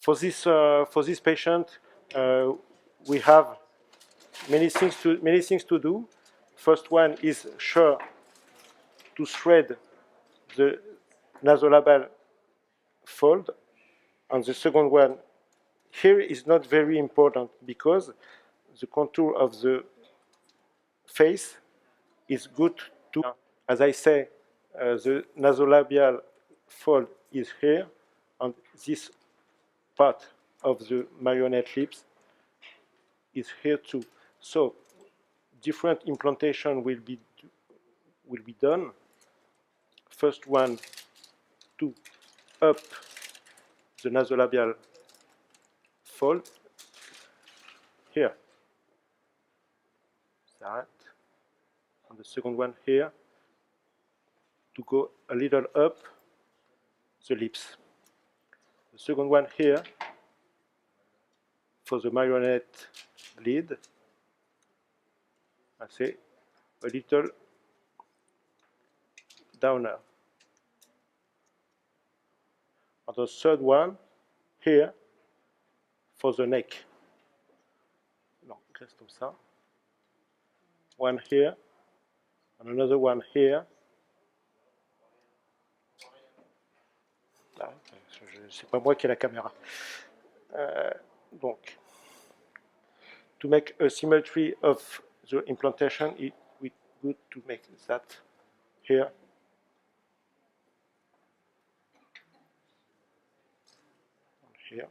For this patient, we have many things to do. First one is sure to thread the nasolabial fold, and the second one here is not very important because the contour of the face is good to, as I say, the nasolabial fold is here, and this part of the marionette lips is here too. So different implantation will be done. First one to up the nasolabial fold here, that, and the second one here to go a little up the lips. The second one here for the marionette lid, I say a little downer. And the third one here for the neck. Non, reste comme ça. One here, and another one here. Ah, c'est pas moi qui ai la caméra. Donc, to make a symmetry of the implantation, it would be good to make that here. And here.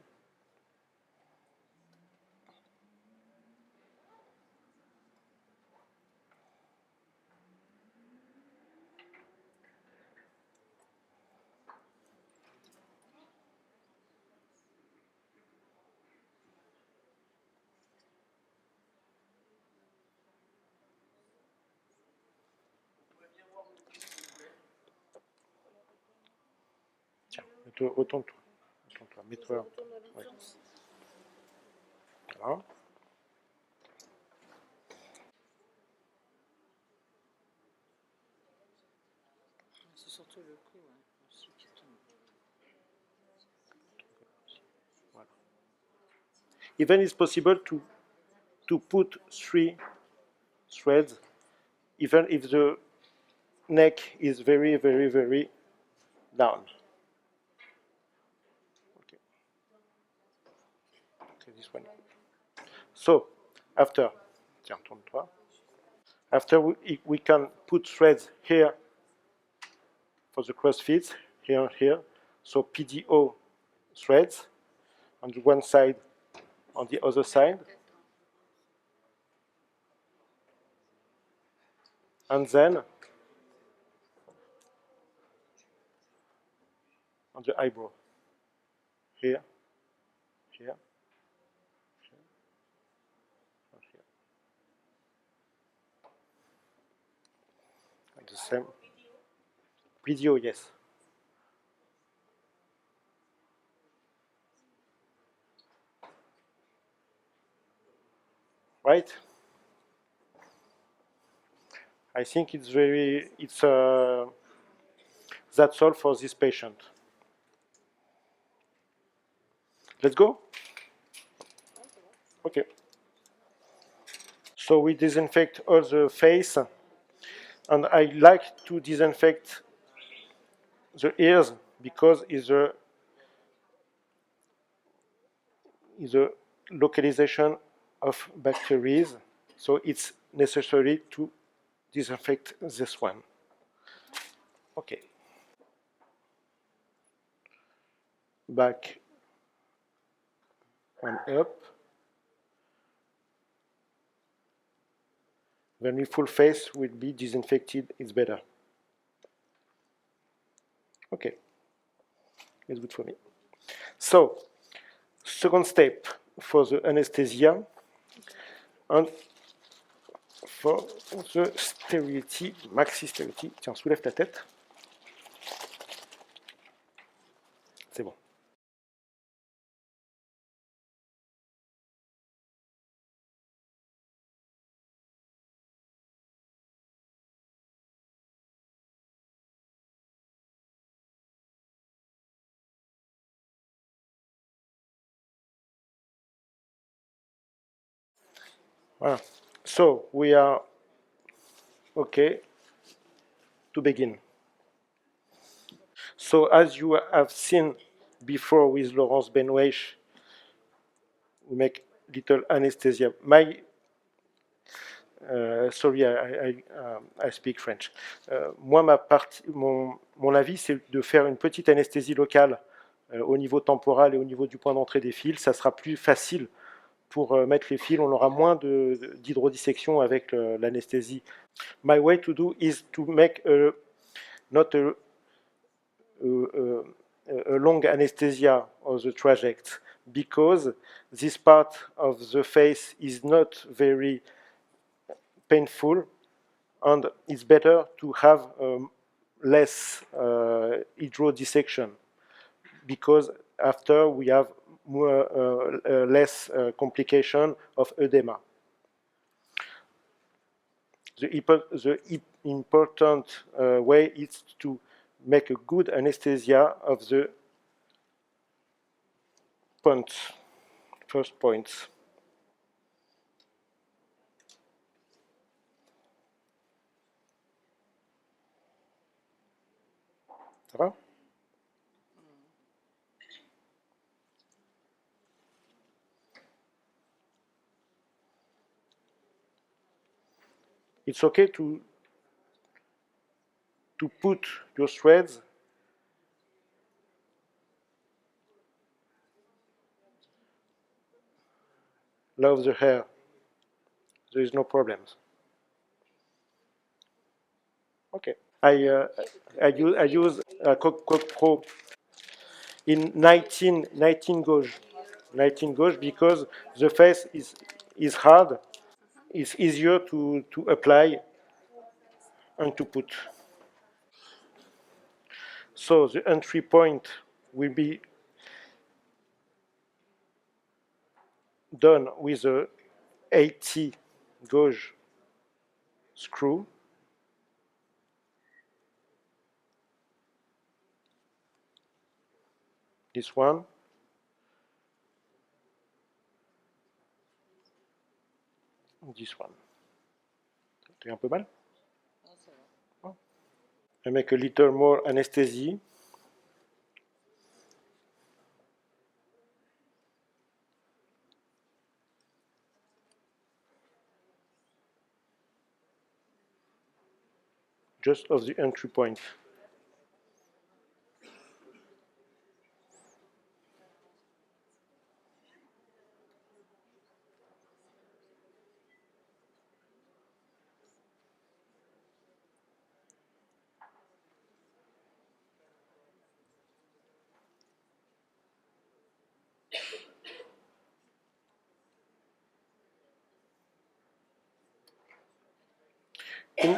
Tiens, retourne-toi. Retourne-toi, mets-toi. Ouais. Voilà. C'est surtout le cou, aussi qui tombe. Voilà. Even it's possible to put 3 threads, even if the neck is very, very, very down. Okay. Okay, this one. So, after, tiens, tourne-toi. After we can put threads here for the crossfits, here and here. So PDO threads on the one side, on the other side. And then on the eyebrow. Here, here, here, and here. And the same. PDO, yes. Right? I think it's that's all for this patient. Let's go? Okay. So we disinfect all the face, and I like to disinfect the ears because it's a localization of bacteria, so it's necessary to disinfect this one. Okay. Back and up. When the full face will be disinfected, it's better. Okay. It's good for me. So, second step for the anesthesia and for the sterility, maxi sterility. Tiens, soulève ta tête. C'est bon. Voilà. So we are okay to begin. So as you have seen before with Laurence Benweich, we make little anesthesia. Sorry, I speak French. Moi, mon avis, c'est de faire une petite anesthésie locale au niveau temporal et au niveau du point d'entrée des fils. Ça sera plus facile pour mettre les fils. On aura moins d'hydrodissection avec l'anesthésie. My way to do is to make not a long anesthesia of the traject, because this part of the face is not very painful, and it's better to have less hydrodissection, because after we have more, less complication of edema. The important way is to make a good anesthesia of the points, first points. Ça va? It's okay to put your threads love the hair. There is no problems. Okay. I use Coq Pro in 19 gauge. 19 gauge, because the face is hard. It's easier to apply and to put. So the entry point will be done with a 80 gauge screw. This one. This one. C'est un peu mal? Ah, ça va. I make a little more anesthesia. Just of the entry point.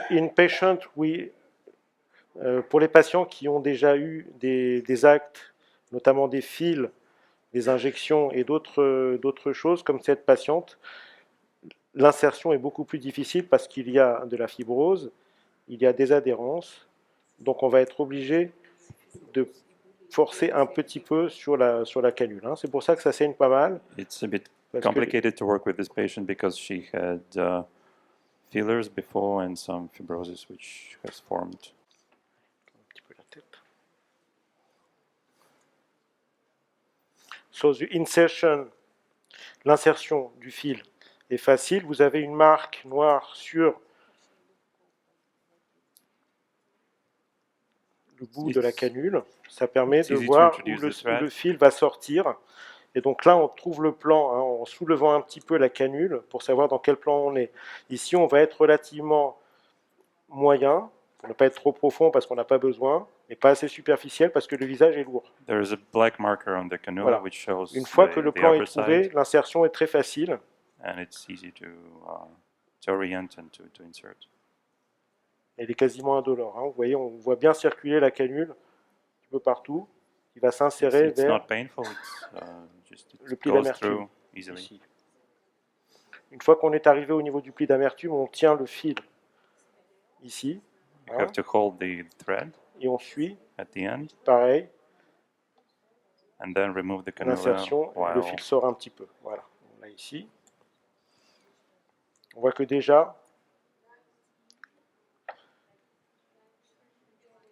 In patient, pour les patients qui ont déjà eu des actes, notamment des fils, des injections et d'autres choses, comme cette patiente, l'insertion est beaucoup plus difficile parce qu'il y a de la fibrose, il y a des adhérences, donc on va être obligé de forcer un petit peu sur la canule. Hein. C'est pour ça que ça saigne pas mal. It's a bit complicated to work with this patient because she had fillers before and some fibrosis which has formed. Un petit peu la tête. So the insertion, l'insertion du fil est facile. Vous avez une marque noire sur le bout de la canule. Ça permet de voir où le fil va sortir. Et donc là, on trouve le plan hein, en soulevant un petit peu la canule pour savoir dans quel plan on est. Ici, on va être relativement moyen, pour ne pas être trop profond parce qu'on n'a pas besoin, mais pas assez superficiel parce que le visage est lourd. There is a black marker on the cannula Voilà. which shows Une fois que le plan est trouvé, l'insertion est très facile. And it's easy to orient and to insert. Elle est quasiment indolore. Hein. Vous voyez, on voit bien circuler la canule un petit peu partout. Il va s'insérer vers not painful, le pli d'amertume. Ici. Une fois qu'on est arrivé au niveau du pli d'amertume, on tient le fil ici. You have to hold the thread et on suit. At the end. Pareil. And then remove the cannula L'insertion, while... le fil sort un petit peu. Voilà. On l'a ici. On voit que déjà,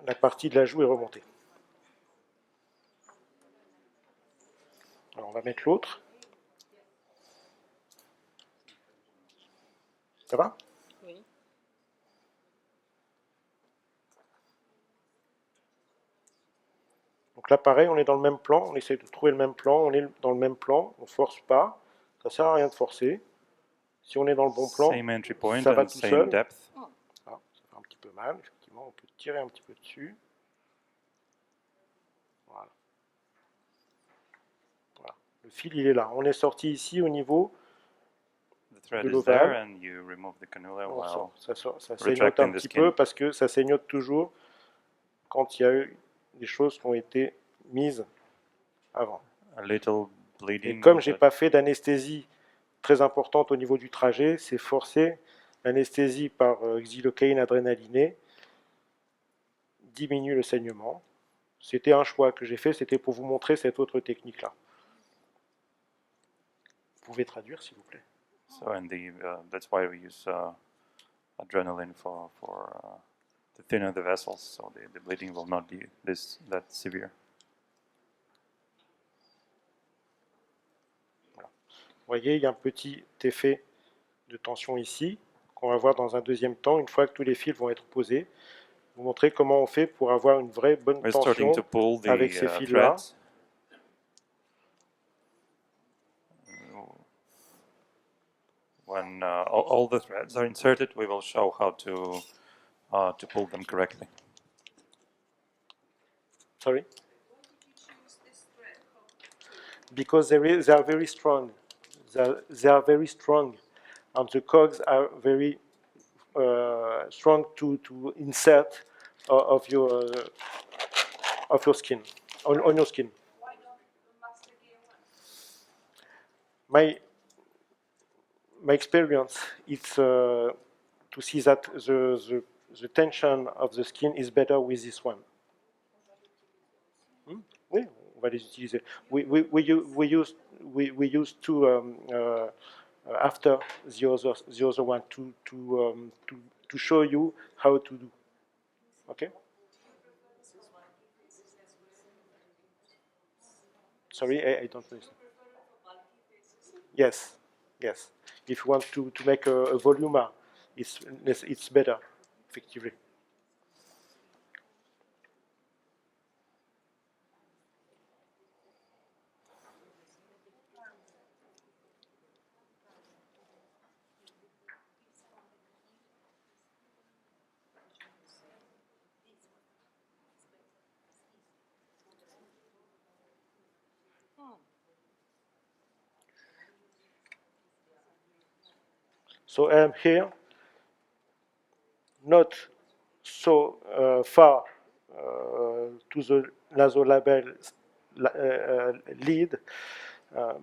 la partie de la joue est remontée. Alors, on va mettre l'autre. Ça va? Oui. Donc là, pareil, on est dans le même plan. On essaie de trouver le même plan. On est dans le même plan. On ne force pas. Ça ne sert à rien de forcer. Si on est dans le bon plan, Same entry point ça va and tout same seul. depth. Ah, ça fait un petit peu mal, effectivement. On peut tirer un petit peu dessus. Voilà. Voilà. Le fil, il est là. On est sorti ici au niveau The thread de is there l'ovale. and you remove the cannula On while sort. Ça saignote retracting un the petit skin. peu parce que ça saignote toujours quand il y a eu des choses qui ont été mises avant. A little Et bleeding. comme je n'ai but pas fait d'anesthésie très importante au niveau du trajet, c'est forcé. L'anesthésie par xylocaïne adrénalinée diminue le saignement. C'était un choix que j'ai fait, c'était pour vous montrer cette autre technique-là. Vous pouvez traduire, s'il vous plaît. So and that's why we use adrenaline for to thinner the vessels, so the bleeding will not be that severe. Voilà. Vous voyez, il y a un petit effet de tension ici, qu'on va voir dans un deuxième temps, une fois que tous les fils vont être posés. Vous montrer comment on fait pour avoir une vraie bonne We're tension starting to pull the avec ces fils-là. threads. When all the threads are inserted, we will show how to pull them correctly. Sorry? Because they are very strong. They are very strong, and the cogs are very strong to insert of your skin, on your skin. My experience is to see that the tension of the skin is better with this one. Oui, on va les utiliser. We use two after the other one to show you how to do. Okay. Sorry, I don't understand. Yes, yes. If you want to make a volume, it's better, effectively. So I am here, not so far to the nasolabel lead,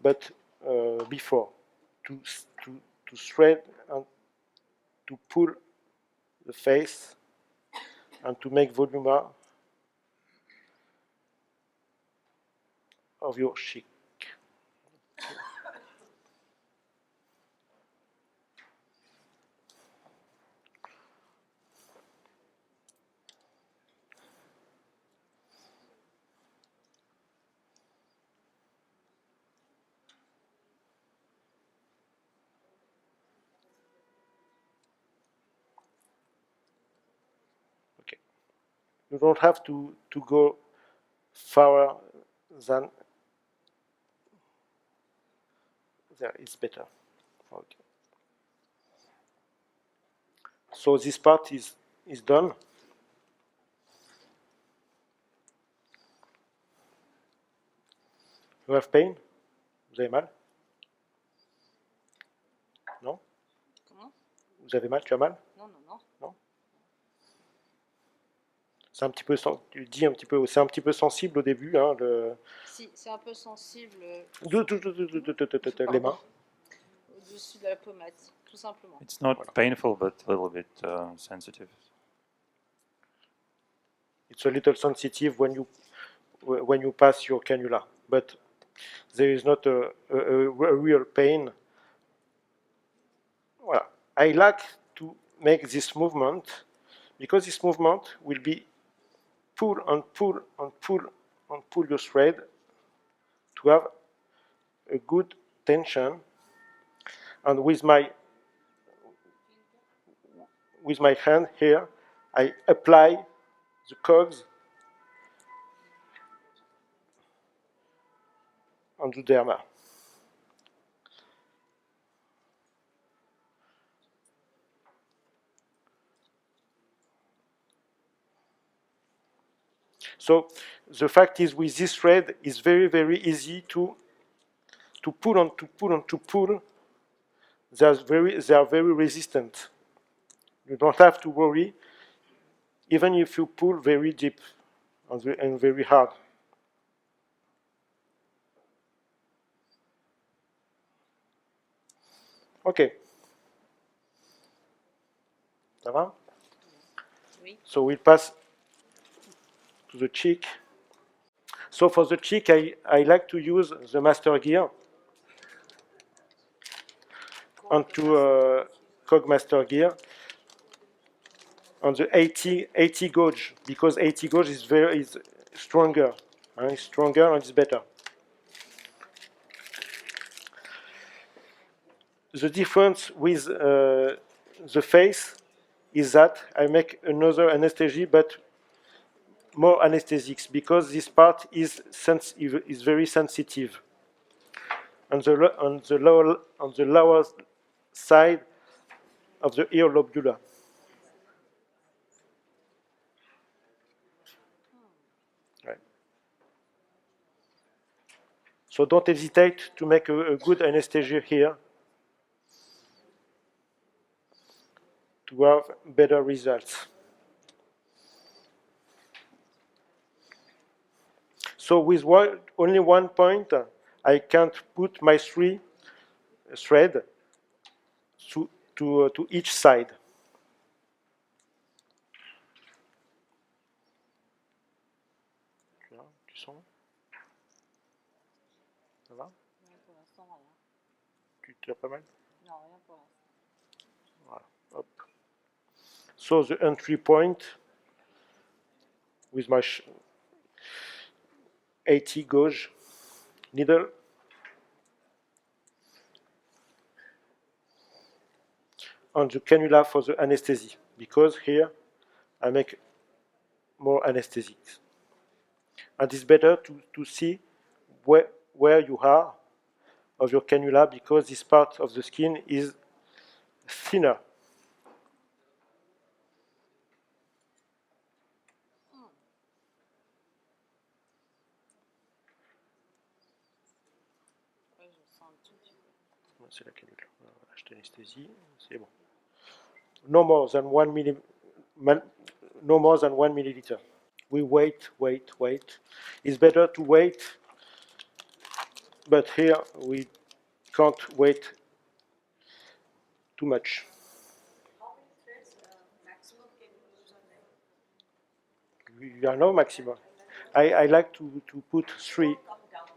but before to thread and to pull the face and to make voluma of your cheek. Okay. You don't have to go farther than there. It's better. Okay. So this part is done. You have pain? Vous avez mal? Non? Comment? Vous avez mal? Tu as mal? Non, non, non. Non? C'est un petit peu, tu dis un petit peu, c'est un petit peu sensible au début, hein, Si, c'est un peu sensible. Les mains. Au-dessus de la pommade, tout simplement. It's not Voilà. painful, but a little bit sensitive. It's a little sensitive when you pass your cannula, but there is not a real pain. Voilà. I like to make this movement because this movement will be pull and pull and pull and pull your thread to have a good tension. And with my hand here, I apply the cogs on the derma. So the fact is, with this thread, it's very, very easy to pull and to pull and to pull. They are very resistant. You don't have to worry, even if you pull very deep and very hard. Okay. Ça va? Oui. So we'll pass to the cheek. So for the cheek, I like to use the master gear onto cog master gear on the 80 gauge, because 80 gauge is stronger. It's stronger and it's better. The difference with the face is that I make another anesthesia, but more anesthetics, because this part is very sensitive. On the lower side of the ear lobula. Right. So don't hesitate to make a good anesthesia here to have better results. So with only one point, I can't put my 3 thread to each side. Tu sens? Ça va? Non, pour l'instant, rien. Tu tires pas mal? Non, rien pour l'instant. Voilà. Hop. So the entry point with my 80 gauge needle. On the cannula for the anesthesia, because here I make more anesthetics. And it's better to see where you are of your cannula, because this part of the skin is thinner. Ouais, je sens un tout petit peu. C'est la cannula. Je t'anesthésie, c'est bon. No more than 1 milliliter. We wait. It's better to wait, but here we can't wait too much. How many threads maximum can you use on them? You are no maximum. I like to put 3. Come down.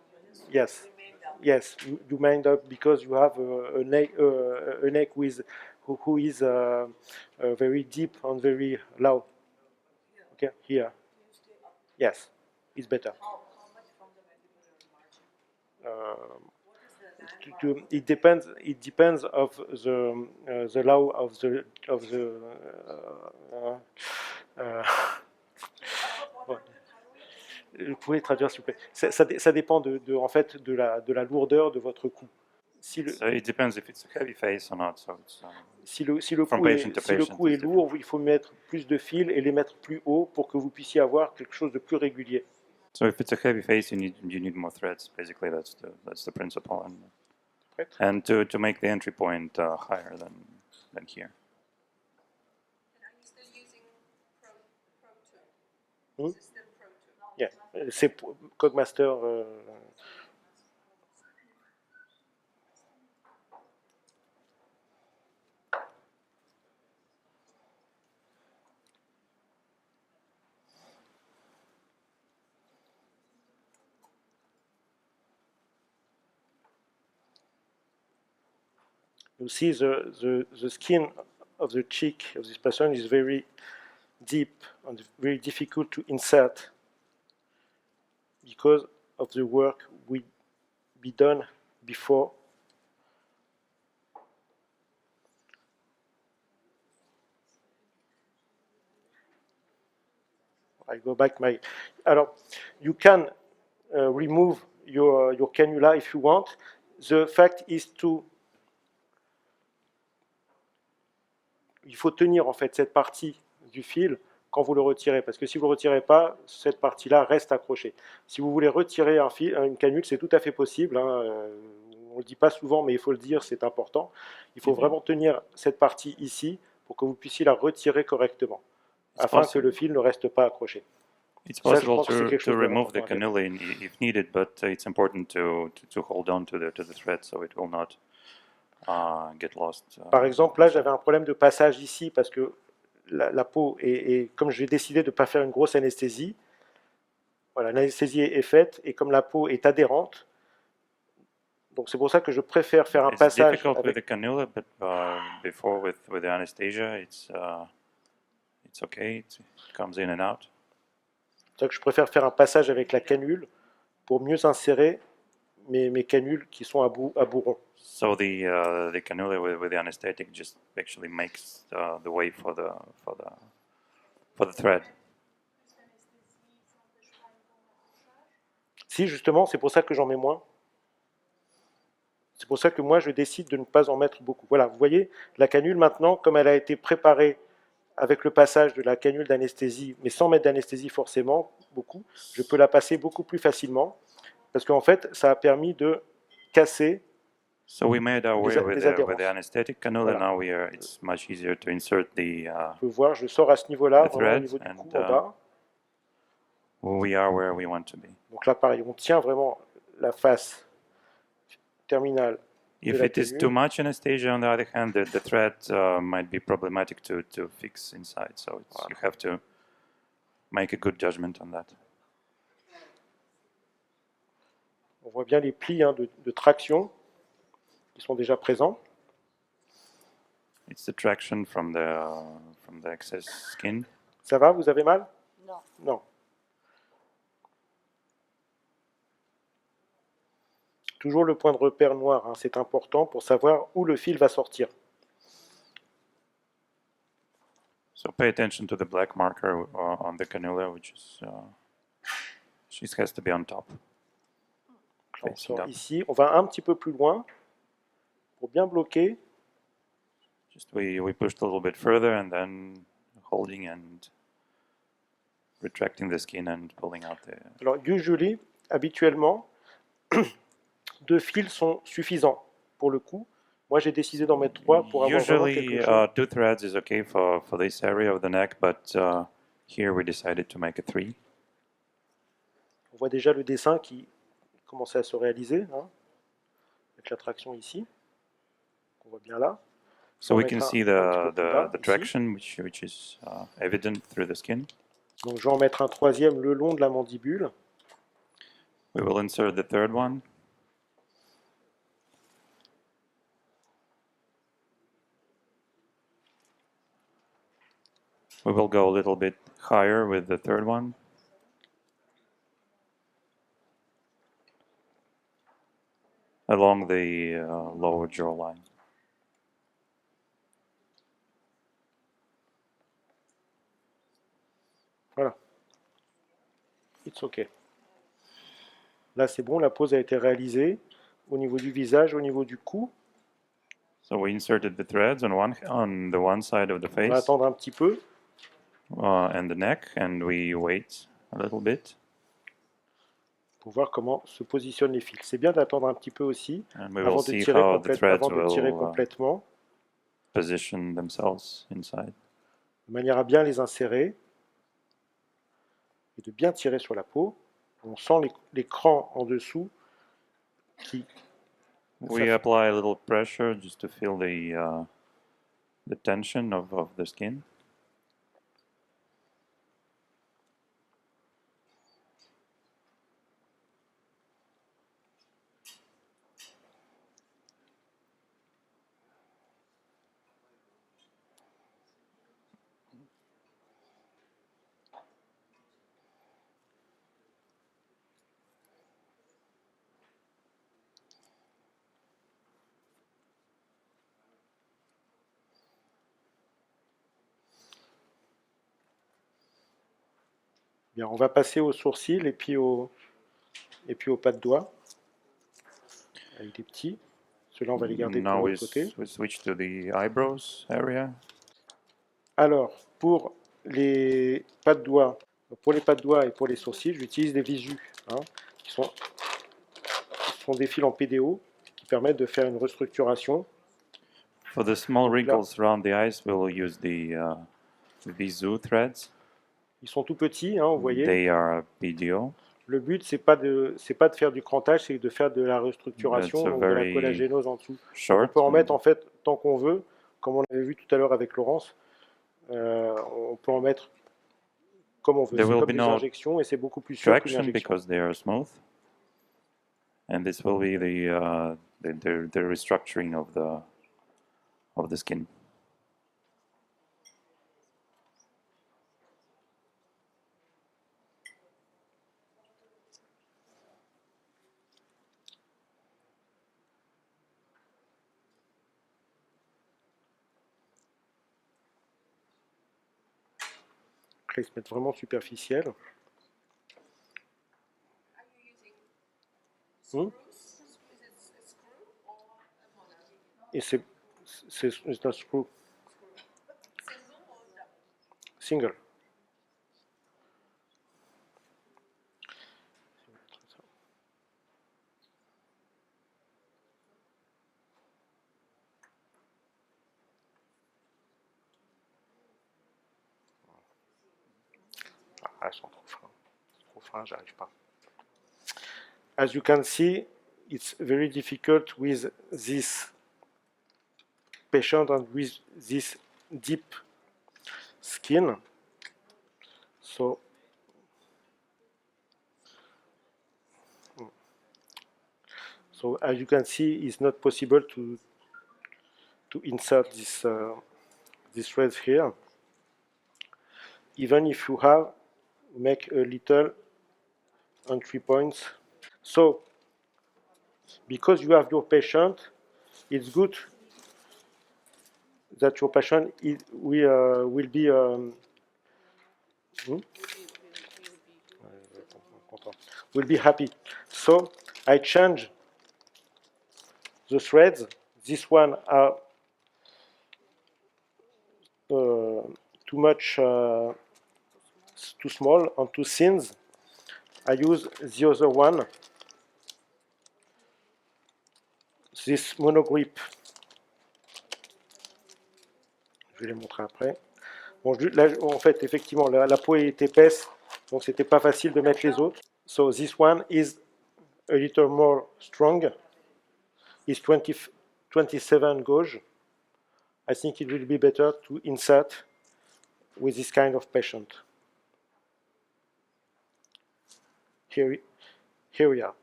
Yes. Remain down. Yes, you mind up because you have a neck with who is very deep and very low. Okay, here. You stay up. Yes, it's better. How much from the mandibular margin? What is the landmark? It depends. It depends of the law of the. Bon. Vous pouvez traduire s'il vous plaît. Ça dépend en fait de la lourdeur de votre cou. So it depends if it's a heavy face or not. So it's, Si le From cou patient to si le patient, cou est it's different. lourd, il faut mettre plus de fils et les mettre plus haut pour que vous puissiez avoir quelque chose de plus régulier. So if it's a heavy face, you need more threads. Basically, that's the principle, and to make the entry point higher than here. And are you still using Pro 2? Hmm? System Pro 2? Yeah, c'est Cogmaster. You see the skin of the cheek of this person is very deep and very difficult to insert because of the work will be done before. I go back my. Alors, you can remove your cannula if you want. The fact is to. Il faut tenir en fait cette partie du fil quand vous le retirez, parce que si vous ne le retirez pas, cette partie-là reste accrochée. Si vous voulez retirer un fil, une canule, c'est tout à fait possible. Hein, on ne le dit pas souvent, mais il faut le dire, c'est important. Il faut vraiment tenir cette partie ici pour que vous puissiez la retirer correctement, afin que le fil ne reste pas accroché. It's Ça, je possible pense que c'est quelque to chose de remove the important à dire. cannula if needed, but it's important to hold on to the thread so it will not get lost. Par exemple, là, j'avais un problème de passage ici parce que la peau est comme j'ai décidé de ne pas faire une grosse anesthésie, voilà, l'anesthésie est faite et comme la peau est adhérente, donc c'est pour ça que je préfère faire un It's passage difficult with the avec. cannula, but before with the anesthesia, it's okay. It comes in and out. C'est pour ça que je préfère faire un passage avec la canule pour mieux insérer mes canules qui sont à bourron. So the cannula with the anesthetic just actually makes the way for the thread. Si, justement, c'est pour ça que j'en mets moins. C'est pour ça que moi, je décide de ne pas en mettre beaucoup. Voilà, vous voyez, la canule maintenant, comme elle a été préparée avec le passage de la canule d'anesthésie, mais sans mettre d'anesthésie forcément, beaucoup, je peux la passer beaucoup plus facilement, parce qu'en fait, ça a permis de casser. So we made our way with adhérences. the anesthetic cannula. Voilà. Now it's much easier to insert the On peut voir, je sors à ce niveau-là, the vraiment au thread, niveau du and, cou en bas. we are where we want to be. Donc là, pareil, on tient vraiment la face terminale de If la it is canule. too much anesthesia, on the other hand, the thread might be problematic to fix inside. So you have to make a good judgment on that. On voit bien les plis de traction qui sont déjà présents. It's the traction from the excess skin. Ça va, vous avez mal? Non. Non. Toujours le point de repère noir, hein, c'est important pour savoir où le fil va sortir. So pay attention to the black marker on the cannula, which is it has to be on top. On Facing sort up. ici, on va un petit peu plus loin pour bien bloquer. Just we pushed a little bit further and then holding and retracting the skin and pulling out the. Alors, usually, habituellement, 2 fils sont suffisants pour le coup. Moi, j'ai décidé d'en mettre 3 pour avoir vraiment quelque Usually, chose. 2 threads is okay for this area of the neck, but here we decided to make a 3. On voit déjà le dessin qui commençait à se réaliser, hein, avec la traction ici. On voit bien là. So On we va can mettre see un petit peu plus bas, the ici. traction, which is evident through the skin. Donc, je vais en mettre un troisième le long de la mandibule. We will insert the third one. We will go a little bit higher with the third one. Along the lower jawline. Voilà. It's OK. Là, c'est bon, la pose a été réalisée au niveau du visage, au niveau du cou. So we inserted the threads on the one side of the On va face attendre un petit peu. and the neck, and we wait a little bit. Pour voir comment se positionnent les fils. C'est bien d'attendre un petit peu aussi And we will avant de see tirer, how the threads avant de tirer will complètement, position themselves inside. de manière à bien les insérer et de bien tirer sur la peau. On sent les crans en dessous qui. We apply a little pressure just to feel the tension of the skin. Bien, on va passer aux sourcils et puis aux pas de doigts avec des petits. Ceux-là, on va les garder pour Now l'autre côté. we switch to the eyebrows area. Alors, pour les pas de doigts, et pour les sourcils, j'utilise des visus, hein, qui sont des fils en PDO qui permettent de faire une restructuration. For the small Donc là, wrinkles around the eyes, we'll use the visu threads. ils sont tout petits, hein, vous voyez. They are PDO. Le but, c'est pas de faire du crantage, c'est de faire de la restructuration, It's a donc de la very collagénose en dessous. On short. peut en mettre en fait tant qu'on veut, comme on l'avait vu tout à l'heure avec Laurence. On peut en mettre comme on veut. There C'est will comme be des no injections et c'est beaucoup plus sûr qu'une traction injection. because they are smooth. And this will be the restructuring of the skin. Là, ils se mettent vraiment superficiels. Are you using screws? Is it a screw or a molar? Et c'est un screw Single or double? single. Ah, elles sont trop fins. Trop fins, j'arrive pas. As you can see, it's very difficult with this patient and with this deep skin. So as you can see, it's not possible to insert this threads here. Even if you make a little entry points. So because you have your patient, it's good that your patient will be will be happy. So I change the threads. This one are too much, too small and too thin. I use the other one, this monogrip. Je vais les montrer après. Bon, là, en fait, effectivement, la peau est épaisse, donc c'était pas facile de mettre les autres. So this one is a little more strong. It's 27 gauge. I think it will be better to insert with this kind of patient. Here we are.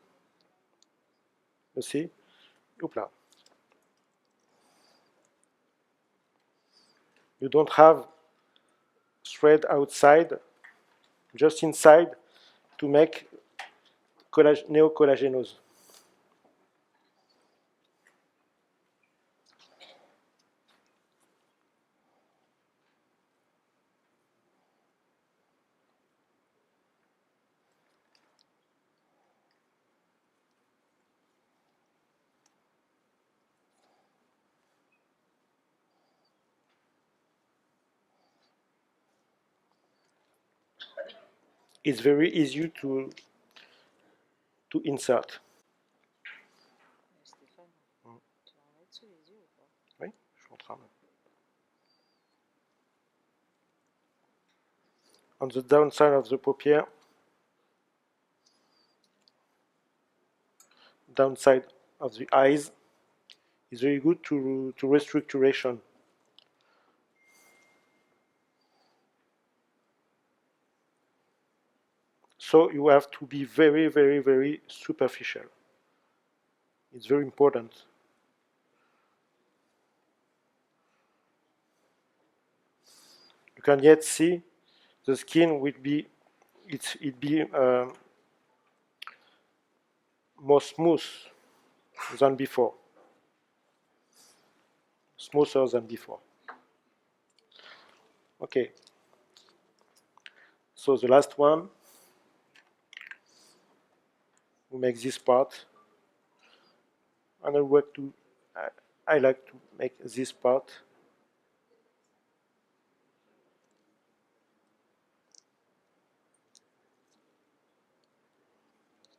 You see? Oopla. You don't have thread outside, just inside to make neocollagenose. It's very easy to insert. Stéphane, tu en as sous les yeux ou pas? Oui, je suis en train. On the downside of the paupière, downside of the eyes, is very good to restructuration. So you have to be very, very, very superficial. It's very important. You can yet see the skin will be more smooth than before. Smoother than before. Okay. So the last one. we make this part, and I like to make this part.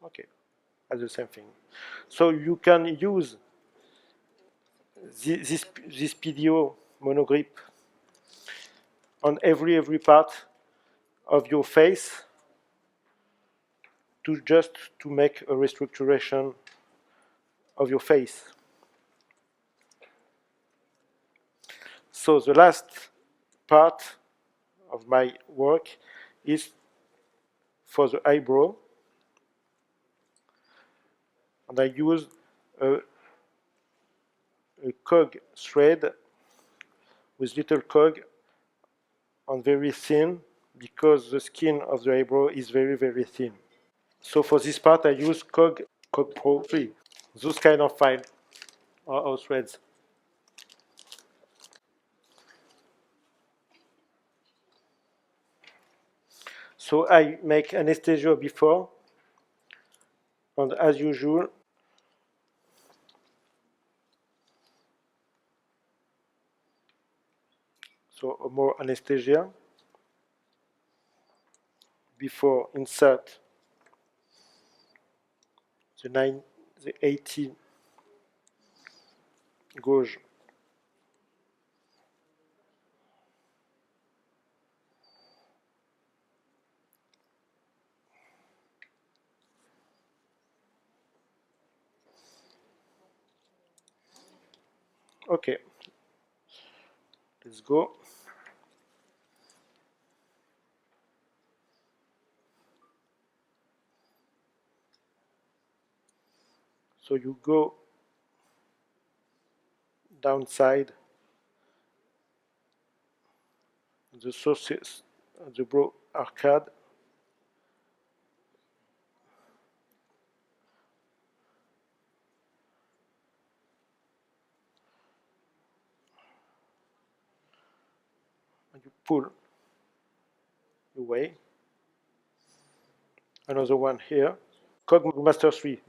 Okay, as the same thing. So you can use this PDO monogrip on every part of your face to make a restructuration of your face. So the last part of my work is for the eyebrow, and I use a cog thread with little cog and very thin, because the skin of the eyebrow is very thin. So for this part I use cog Pro 3, those kind of file or threads. So I make anesthesia before, and as usual, so more anesthesia before insert the 80 gauge. Okay, let's go. So you go downside the sources, the brow arcade, and you pull away. Another one here. Cog Master 3.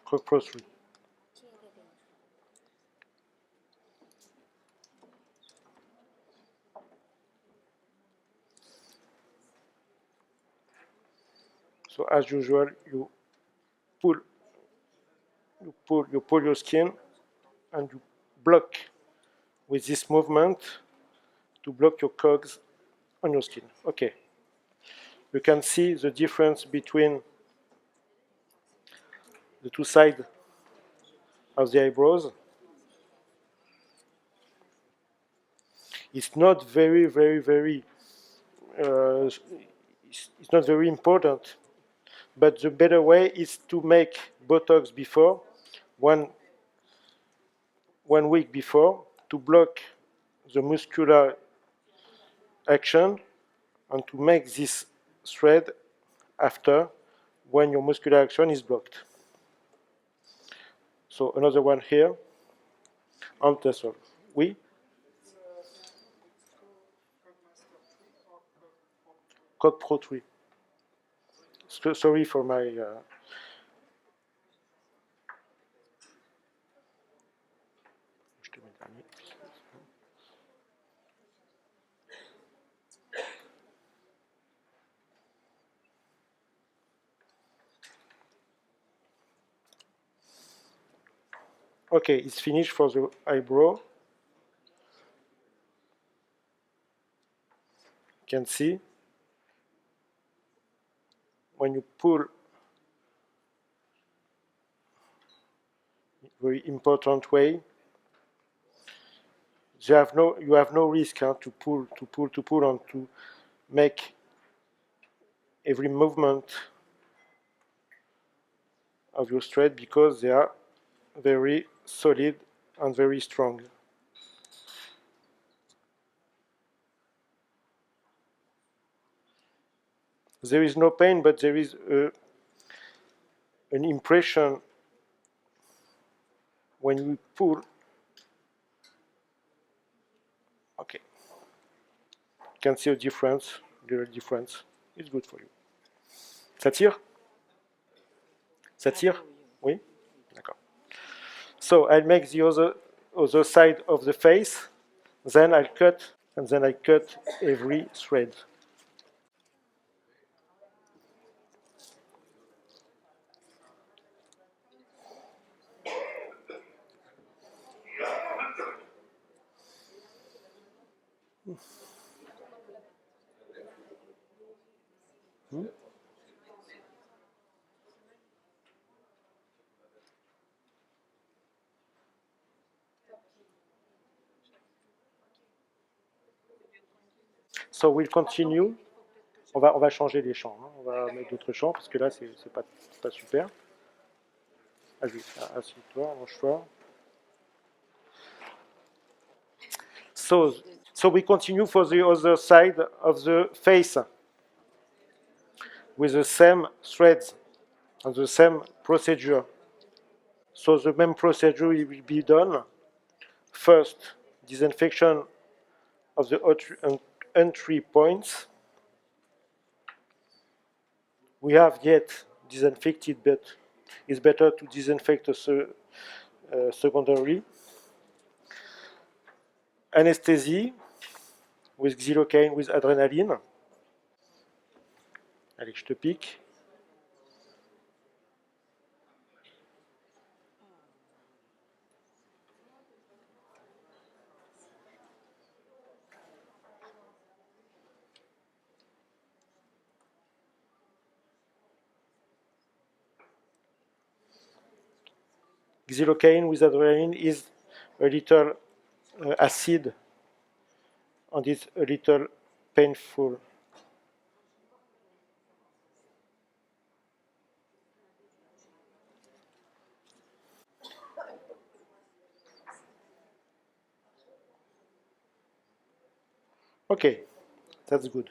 Cog Pro 3. So as usual, you pull your skin, and you block with this movement to block your cogs on your skin. Okay. You can see the difference between the two sides of the eyebrows. It's not very it's not very important, but the better way is to make Botox before, one week before, to block the muscular action, and to make this thread after, when your muscular action is blocked. So another one here, and that's all. Oui? Cog Pro 3. Sorry for my... Okay, it's finished for the eyebrow. You can see when you pull, very important way, you have no risk to pull and to make every movement of your thread, because they are very solid and very strong. There is no pain, but there is an impression when you pull. Okay. You can see a difference, little difference. It's good for you. Ça tire? Ça tire? Oui? D'accord. So I'll make the other side of the face, then I'll cut, and then I cut every thread. So we'll continue. On va changer les champs. Hein. On va mettre d'autres champs parce que là, c'est pas super. Vas-y, assieds-toi, allonge-toi. So we continue for the other side of the face with the same threads and the same procedure. So the main procedure will be done. First, disinfection of the entry points. We have yet disinfected, but it's better to disinfect secondary. Anesthesie with xylocaine, with adrénaline. Allez, je te pique. Xylocaine with adrenaline is a little acid and it's a little painful. Okay, that's good.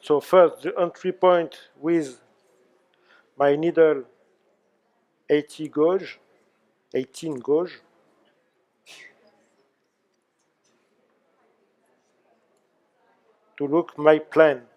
So first, the entry point with my needle 18 gauge, to look my plan.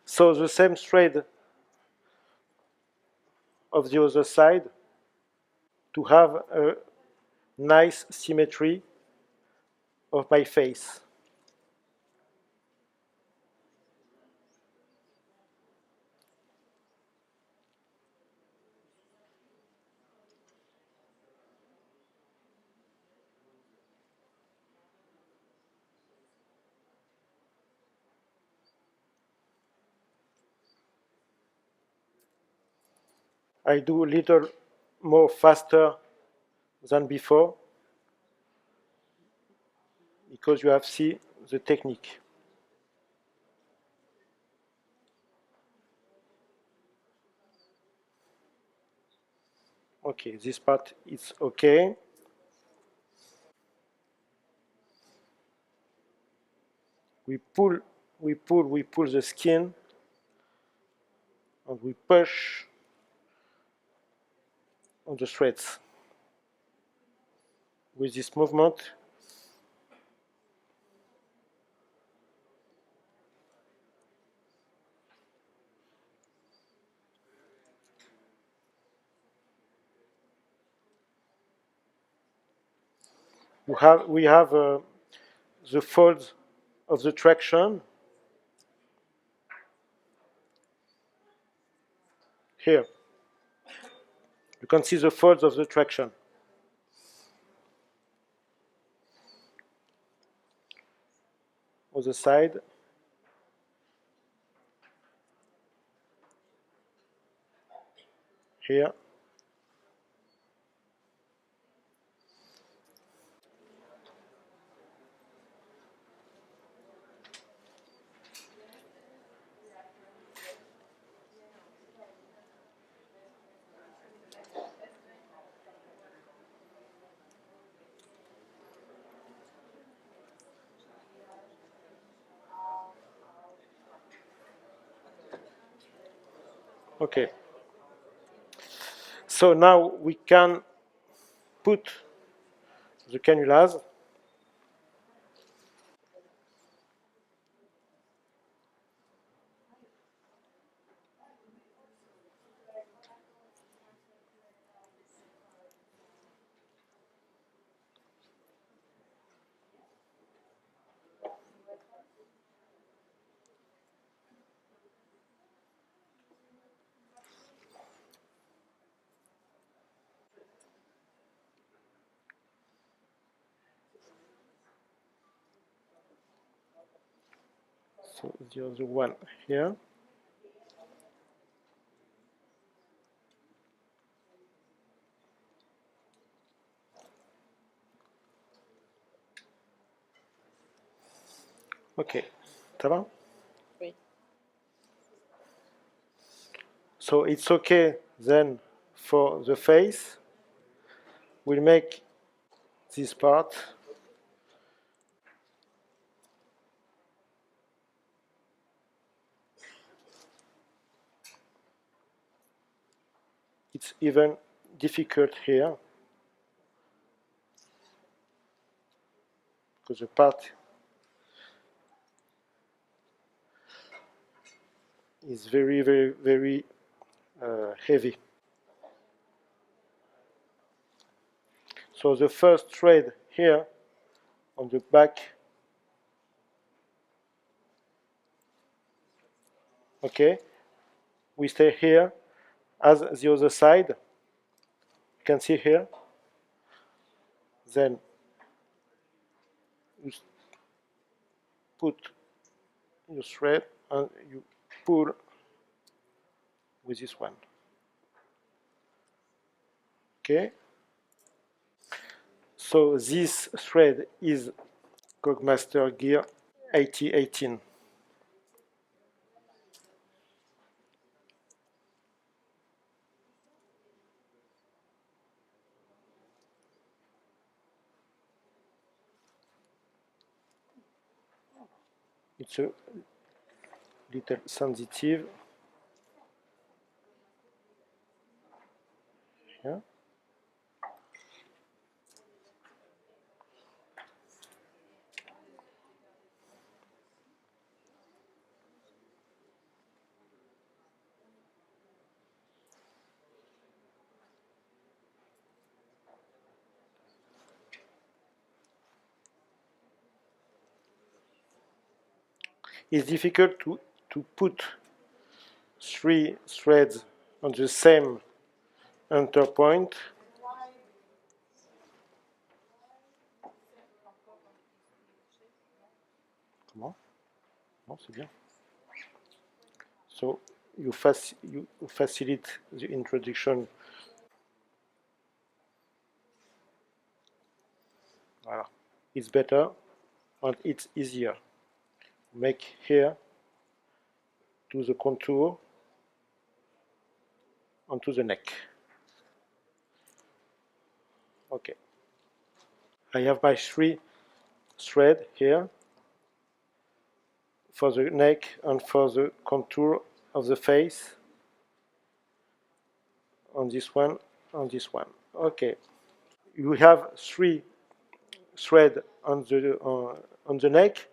So the same thread of the other side to have a nice symmetry of my face. I do a little more faster than before because you have seen the technique. Okay, this part is okay. We pull the skin and we push on the threads. With this movement, we have the folds of the traction here. You can see the folds of the traction. other side. Here. Okay. So now we can put the cannulas. So the other one here. Okay, ça va? Oui. So it's okay then for the face. We'll make this part. It's even difficult here because the part is very, very, very heavy. So the first thread here on the back, okay, we stay here as the other side. You can see here. Then you put your thread and you pull with this one. Okay. So this thread is Cogmaster Gear 8018. It's a little sensitive. Yeah. It's difficult to put 3 threads on the same enter point. Comment? Non, c'est bien. So you facilitate the introduction. Voilà. It's better and it's easier. Make here to the contour onto the neck. Okay. I have my 3 thread here for the neck and for the contour of the face. On this one, on this one. Okay. You have 3 thread on the neck,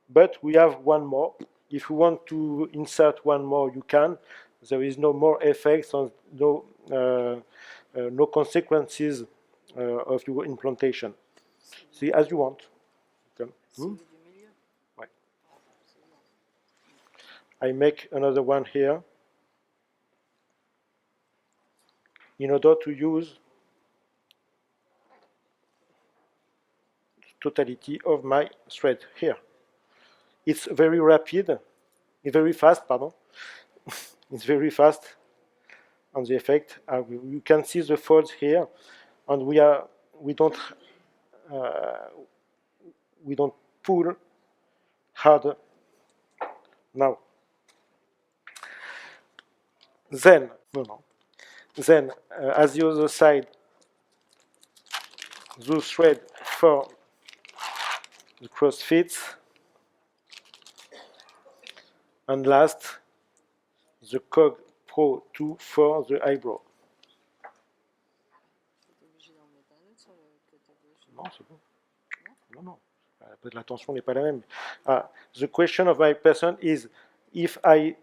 but we have one more. If you want to insert one more, you can. There is no more effects and no consequences of your implantation. See, as you want. Okay. Celui du milieu. Ouais. C'est bon. I make another one here in order to use the totality of my thread here. it's very rapid, it's very fast, pardon. It's very fast on the effect. You can see the folds here, and we don't pull hard now. Then, no, no. Then, as the other side, those thread for the cross fits, and last, the cog Pro 2 for the eyebrow. T'es obligé d'en mettre un autre sur le côté gauche. Non, c'est bon. Non, non. La tension n'est pas la même. The question of my person is if I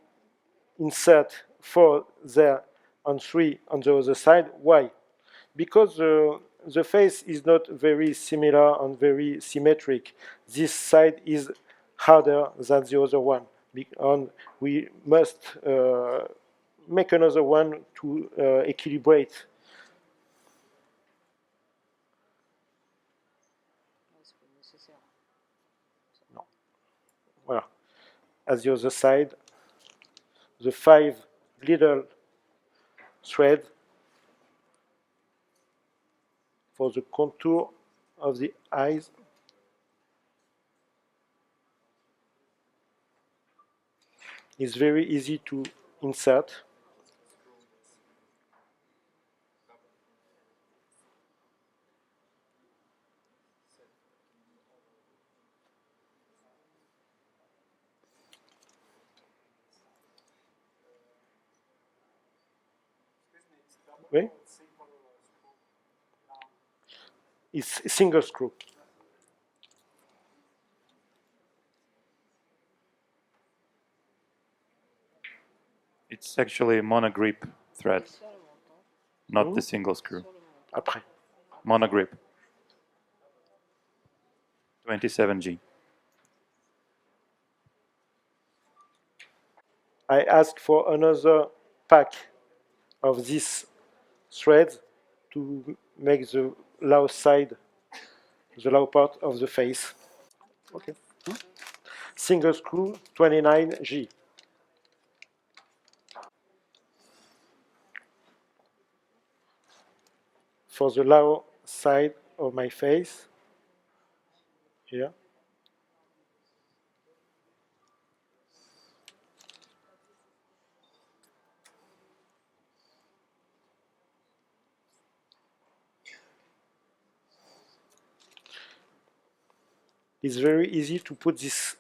insert 4 there and 3 on the other side, why? Because the face is not very similar and very symmetric. This side is harder than the other one. And we must make another one to equilibrate. Ouais, c'est pas nécessaire. Voilà. As the other side, the 5 little thread for the contour of the eyes. Is very easy to insert. Oui? It's a single screw. It's actually a monogrip thread, Sur le menton. not the single screw. Sur le menton. Après. Monogrip. 27G. I ask for another pack of this thread to make the low side, the low part of the face. Okay. Single screw 29G. For the lower side of my face, here. It's very easy to put this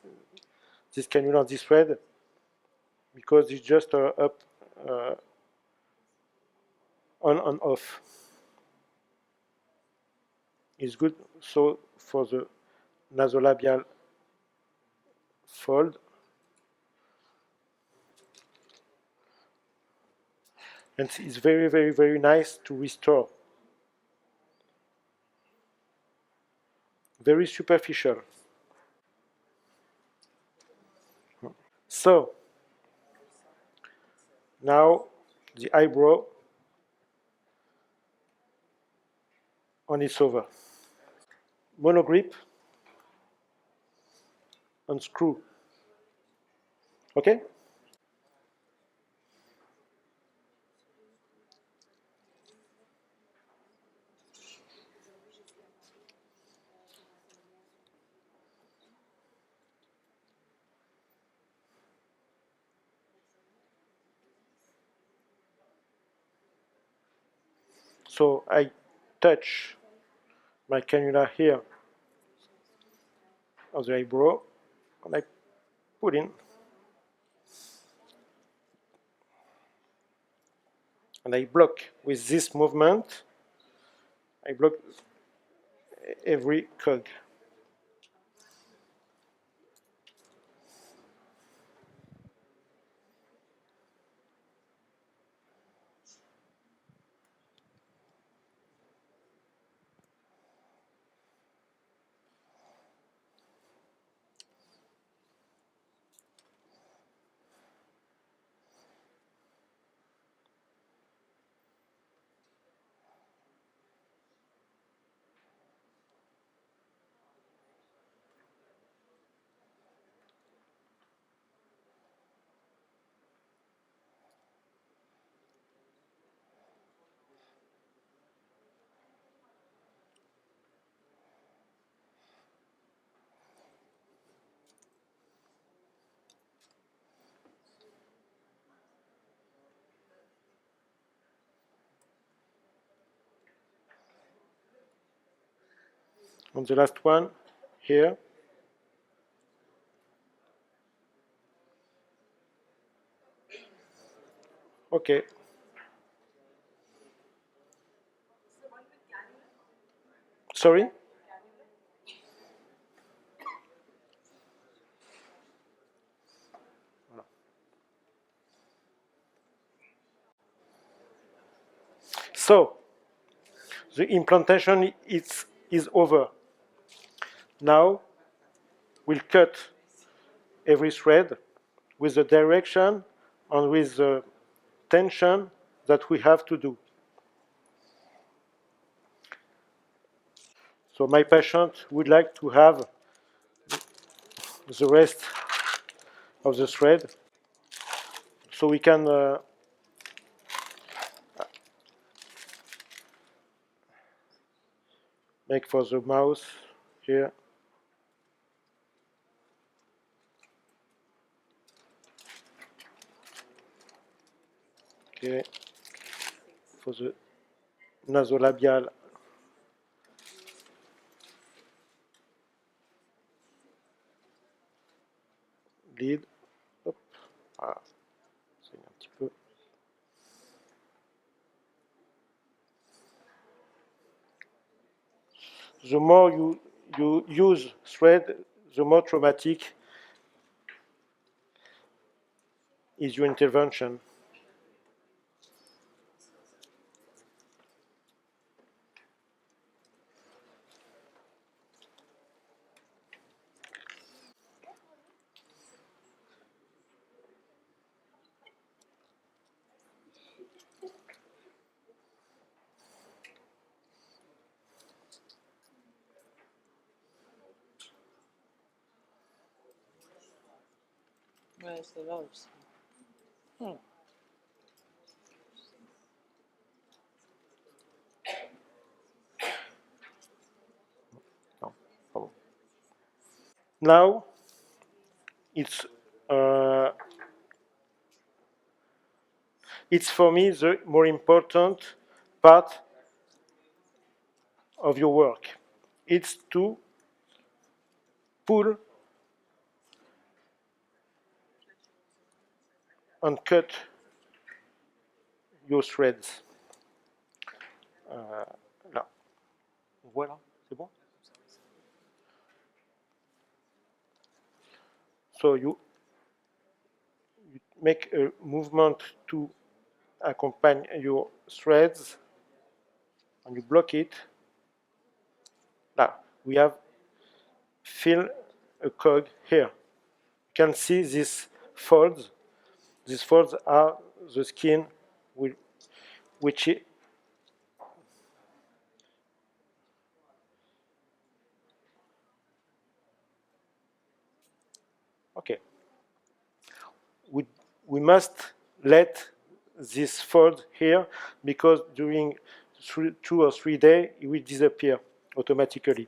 cannula on this thread because it's just up on and off. It's good so for the nasolabial fold. And it's very, very, very nice to restore. Very superficial. So, now the eyebrow, and it's over. Monogrip, unscrew. Okay? So I touch my cannula here on the eyebrow, and I put in. And I block with this movement, I block every cog. On the last one, here. Okay. Sorry? So, the implantation is over. Now, we'll cut every thread with the direction and with the tension that we have to do. So my patient would like to have the rest of the thread. So we can make for the mouse here. Okay. For the nasolabial lead. Hop. Ah, c'est un petit peu. The more you use thread, the more traumatic is your intervention. Ouais, c'est là aussi. Hmm. No, oh. Now, it's uh, it's for me the more important part of your work. It's to pull and cut your threads. Là. Voilà, c'est bon. So you make a movement to accompany your threads and you block it. Now we have fill a cog here. You can see these folds. These folds are the skin which okay. We must let this fold here because during 2 or 3 days it will disappear automatically.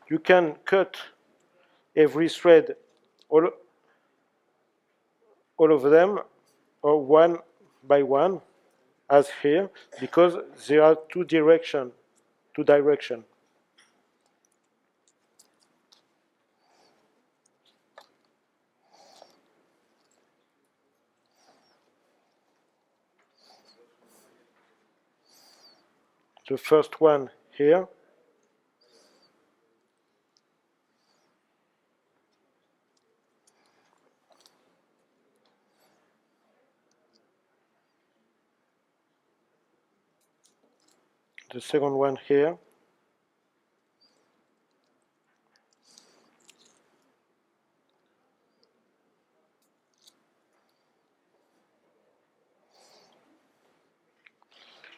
You can cut every thread, all of them, or one by one, as here, because there are two directions. The first one here. The second one here.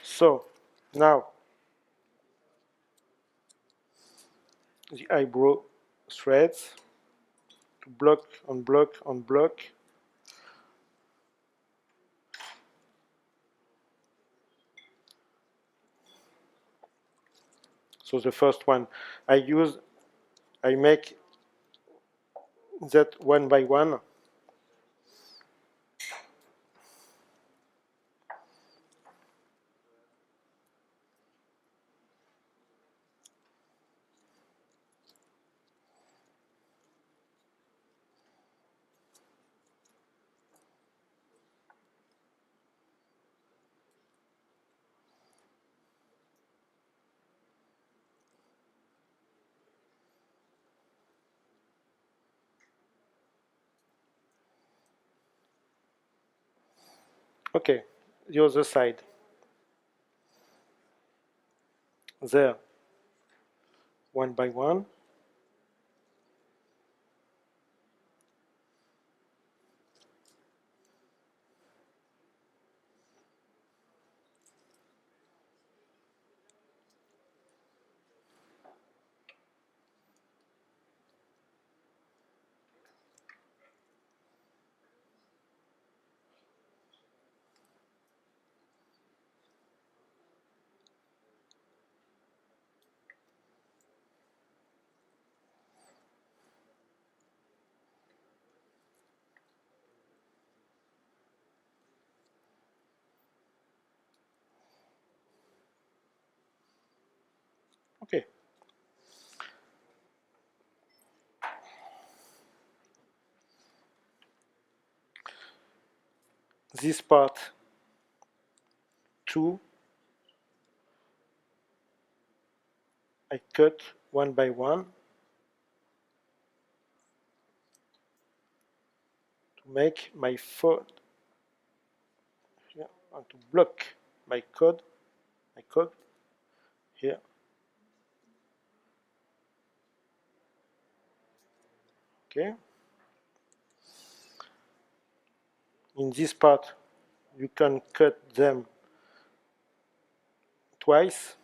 So now the eyebrow threads to block on block on block. So the first one I make that one by one. Okay, the other side. There, one by one. Okay. This part 2, I cut one by one to make my fold here and to block my code here. Okay. In this part, you can cut them twice.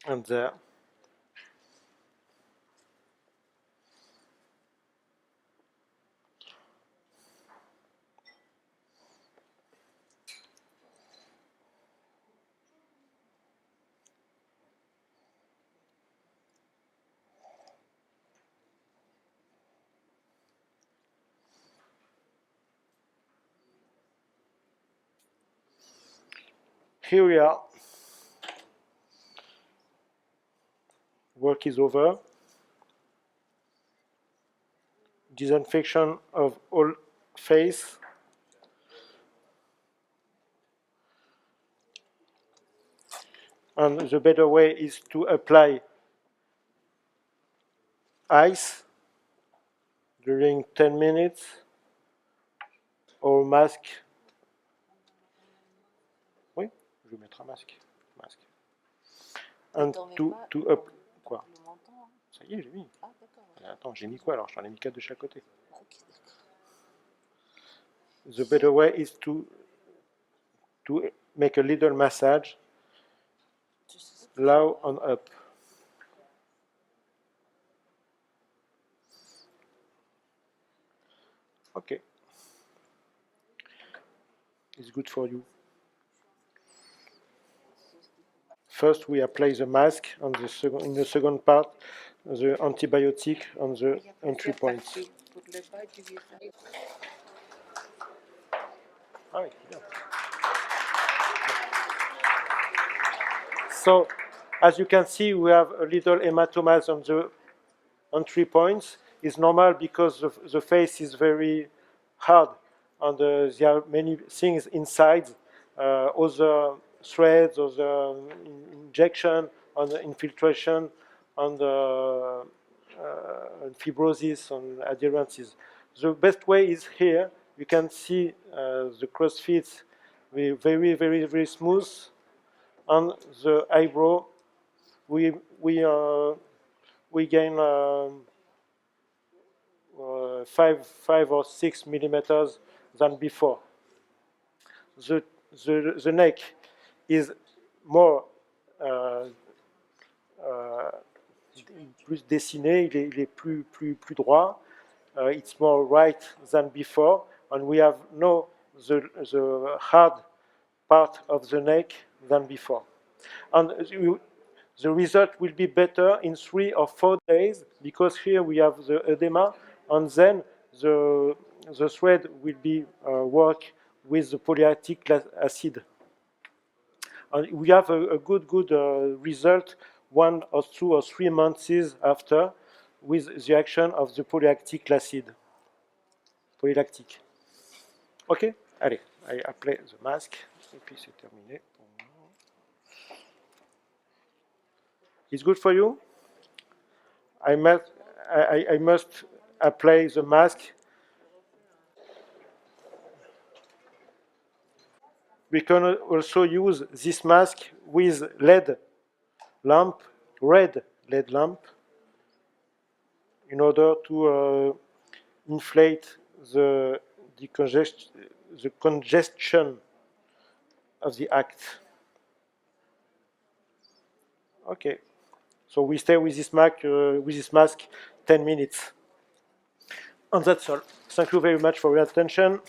And there. Here we are. Work is over. Disinfection of all face. And the better way is to apply ice during 10 minutes or mask. Oui, je vais mettre un masque. And to up. Quoi? Ça y est, j'ai mis. Ah, d'accord. Attends, j'ai mis quoi alors? J'en ai mis 4 de chaque côté. Ok, d'accord. The better way is to make a little massage, low and up. Okay. It's good for you. First, we apply the mask on the second, in the second part, the antibiotic on the entry points. Ah oui, bien. So, as you can see, we have a little hematomas on the entry points. It's normal because the face is very hard and there are many things inside, other threads, other injection, and infiltration, and fibrosis and adherences. The best way is here. You can see the crossfits very, very, very smooth, and the eyebrow we gain 5 or 6 millimeters than before. The neck is more plus dessiné, il est plus droit. It's more right than before, and we have now the hard part of the neck than before. And the result will be better in 3 or 4 days, because here we have the edema, and then the thread will be work with the polyactic acid. And we have a good result 1 or 2 or 3 months after with the action of the polylactic acid. Polylactique. Ok? Allez, I apply the mask. Et puis c'est terminé. It's good for you? I must apply the mask. We can also use this mask with LED lamp, red LED lamp, in order to inflate the congestion of the act. Okay, so we stay with this mask 10 minutes. And that's all. Thank you very much for your attention.